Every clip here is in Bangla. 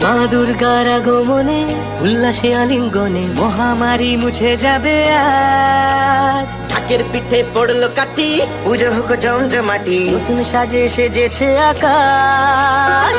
মা দুর্গার আগমনে উল্লাসে আলিঙ্গনে মহামারী মুছে যাবে আজ। ঢাকের পিঠে পড়লো কাটি, পুজো হোক জমজমাটি, নতুন সাজে সেজেছে আকাশ।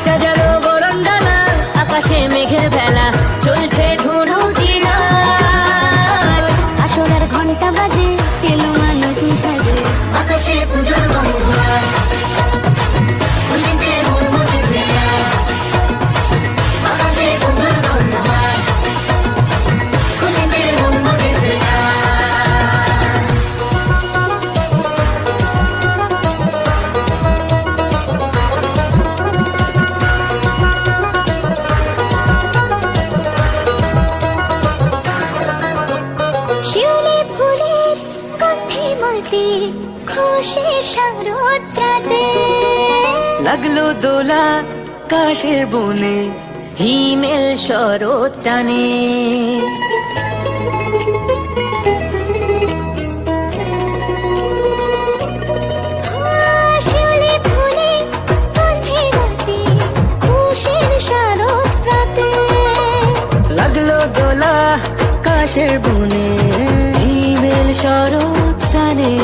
সাজানো বরণডালা, আকাশে মেঘের ভেলা, চলছে ধুনু জিনা। আসরের ঘন্টা বাজে, এলো মা নতুন সাজে, আকাশে পুজোর গন্ধ, খুশিতে মন মতেছে আজ। আকাশে পুজোর গন্ধ, খুশিতে মন মতেছে আজ। শিউলি ফুলের গন্ধে মাতে, খুশি শারদরাতে। লাগলো দোলা কাশের বনে, হিমেল শরৎ টানে। শিউলি ফুলের গন্ধে মাতে, খুশির শারদরাতে। লাগলো দোলা কাশের বনে, হিমেল শরৎ টানে।